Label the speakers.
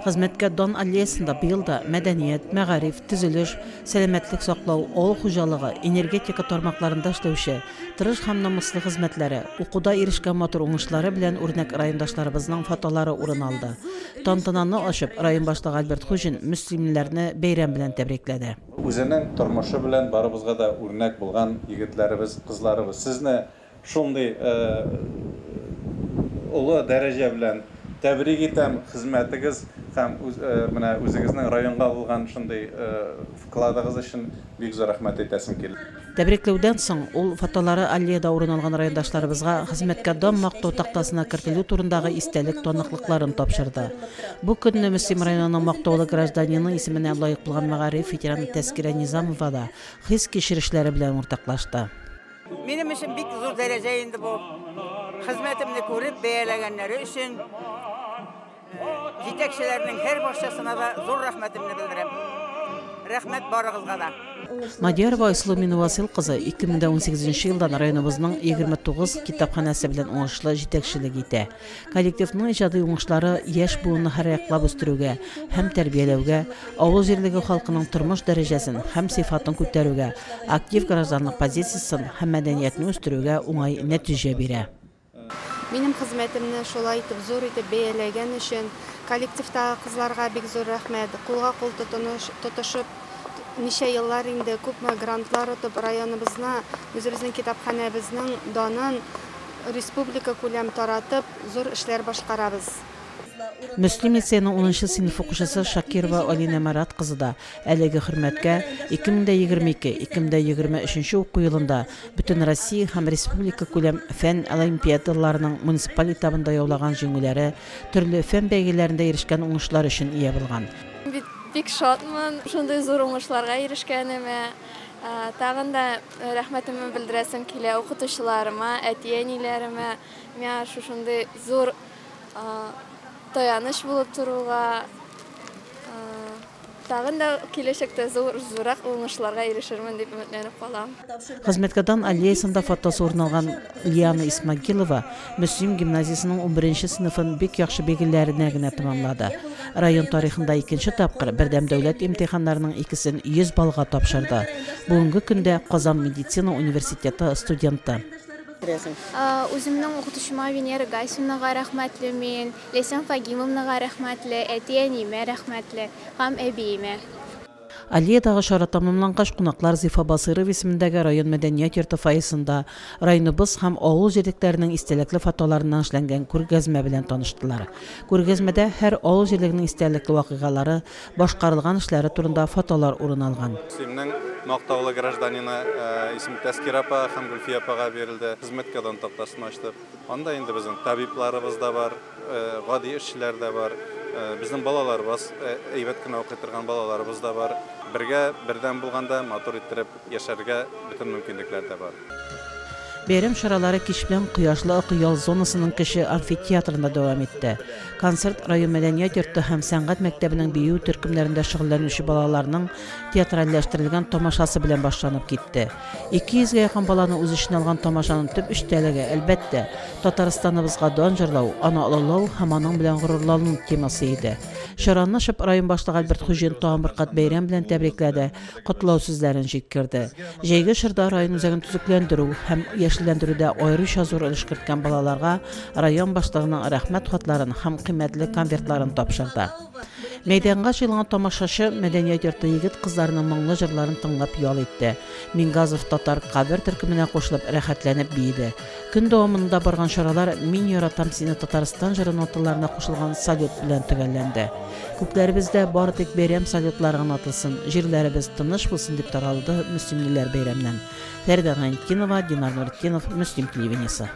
Speaker 1: Хезмәткә дан аллеясында быел да мәдәният, мәгариф, төзелеш, сәламәтлек саклау, авыл хуҗалыгы, энергетика тармакларында эшләүче, тырыш һәм намуслы хезмәтләре, укуда ирешкән матур уңышлары белән үрнәк райондашларыбызның фотолары урын алды. Тантананы ачып, район башлыгы Альберт Хуҗин мөслимнәрне бәйрәм белән тәбрикләде.
Speaker 2: Үзенең тормышы белән барыбызга да үрнәк булган егетләребез, кызларыбыз, сезне шундый улы дәрәҗә белән тәбрик итәм, хезмәтегез һәм менә үзегезнең районга булган шундый вкладыгыз өчен бик зур рәхмәт әйтәсем килә.
Speaker 1: Тәбрикләүдән соң ул фотолары аллеяда урын алган райондашларыбызга хезмәткә дан мактау тактасына кертелү турындагы истәлек таныклыкларын тапшырды. Бу көнне Мөслим районының мактаулы гражданины исеменә лаек булган мәгариф ветераны Тәскирә Низамова да хис кичерешләре белән уртаклашты.
Speaker 3: Минем өчен бик зур дәрәҗә инде бу. Хезмәтемне күреп бәяләгәннәре өчен җитәкчеләрнең һәр барчасына да зур рәхмәтемне белдерәм. Рәхмәт барыгызга да.
Speaker 1: Мадиярова Айсылу Минувасил кызы 2018 елдан районыбызның 29 китапханәсе белән уңышлы җитәкчелек итә. Коллективның иҗади уңышлары яшь буынны һәрьяклап үстерүгә һәм тәрбияләүгә, авыл җирлеге халкының тормыш дәрәҗәсен һәм сыйфатын күтәрүгә, актив гражданлык позициясын һәм мәдәниятне үстерүгә уңай нәтиҗә бирә.
Speaker 4: Минем хезмәтемне шулай итеп зур итеп бәяләгән өчен коллективтагы кызларга бик зур рәхмәт. Кулга-кул тотышып, ничә еллар инде күпме грантлар отып районыбызна, үзебезнең китапханәбезнең данын республика күләм таратып, зур эшләр башкарабыз.
Speaker 1: Мөслим лицейның 10-нчы сыйныф укучысы Шакирова Алина Марат кызы да әлеге хөрмәткә 2022-2023 уку елында бөтен Россия һәм республика күләм фән олимпиадаларының муниципаль этабында яулаган җиңүләре, төрле фән бәйгеләрендә ирешкән уңышлар өчен ия булган.
Speaker 5: Бик шатмын, шундый зур уңышларга ирешкәнемә. Тагын да рәхмәтемне белдерәсем килә укытучыларыма, әти-әниләремә. Миңа шундый зур таяныч булып торуга, тагын да киләчәктә зуррак уңышларга ирешермен дип өметләнеп калам.
Speaker 1: Хезмәткә дан аллеясында фотосы урын алган Лиана Исмагилова Мөслим гимназиясының 11-нче сыйныфын бик яхшы бәйгеләренә генә тәмамлады. Район тарихында 2-нче тапкыр бердәм дәүләт имтиханнарының 2-сен 100 баллга тапшырды. Бүгенге көндә Казан медицина университеты студенты.
Speaker 6: Үземнең укытучыма Венера Гайсиновнага рәхмәтле, Ләйсән Фагимовнага рәхмәтле, әти-әниемә рәхмәтле һәм әбиемә.
Speaker 1: Аллеядагы чара тамамлангач, кунаклар Зифа Басыров исемендәге район мәдәният йорты фойесында районыбыз һәм авыл җирлекләренең истәлекле фотоларыннан эшләнгән күргәзмә белән таныштылар. Күргәзмәдә һәр авыл җирлекнең истәлекле вакыйгалары, башкарылган эшләре турында фотолар урын алган.
Speaker 2: Мөслимнең мактаулы гражданины исем Тәскирә апа һәм Гөлфия апага бирелде. Хезмәткә дан тактасын ачтык. Анда инде безнең табибларыбыз да бар, гади эшчеләр дә бар. Безнең балаларыбыз, әйбәт кенә укый торган балаларыбыз да бар. Бергә бердәм булганда матур иттереп яшәргә бөтен мөмкинлекләр дә бар.
Speaker 1: Бәйрәм чаралары кич белән Кояшлы Акъял зонасының кеше амфитеатрында дәвам итте. Концерт район мәдәният йорты һәм сәнгать мәктәбенең бию төркемнәрендә шөгыльләнүче балаларның театральләштерелгән тамашасы белән башланып китте. 200-гә якын баланы үз эченә алган тамашаның төп эчтәлеге әлбәттә Татарстаныбызга дан җырлау, аны олылау һәм аның белән горурлану темасы иде. Чараны ачып район башлыгы Альберт Хуҗин тагын бер кат бәйрәм белән тәбрикләде, котлау сүзләрен җиткерде. Җәйге чорда район үзәген төзекләндерү һәм яшелләндерүдә аеруча зур өлеш керткән балаларга район башлыгының рәхмәт хатларын һәм кыйммәтле конвертларын тапшырды. Мәйданга җыелган тамашачы мәдәният йорты егет кызларының моңлы җырларын тыңлап ял итте. Мингазов татар кабер төркеменә кушылып рәхәтләнеп бийде. Көн дәвамында барган чаралар "Мин яратам сине Татарстан" җыры ноталарына кушылган салют белән төгәлләнде. Күкләребездә бары тик бәйрәм салютлары гына атылсын, җирләребез тыныч булсын дип таралды мөслимлеләр бәйрәмнән. Фәридә Гайнетдинова, Динар Нуретдинов, Мөслим телевидениесе.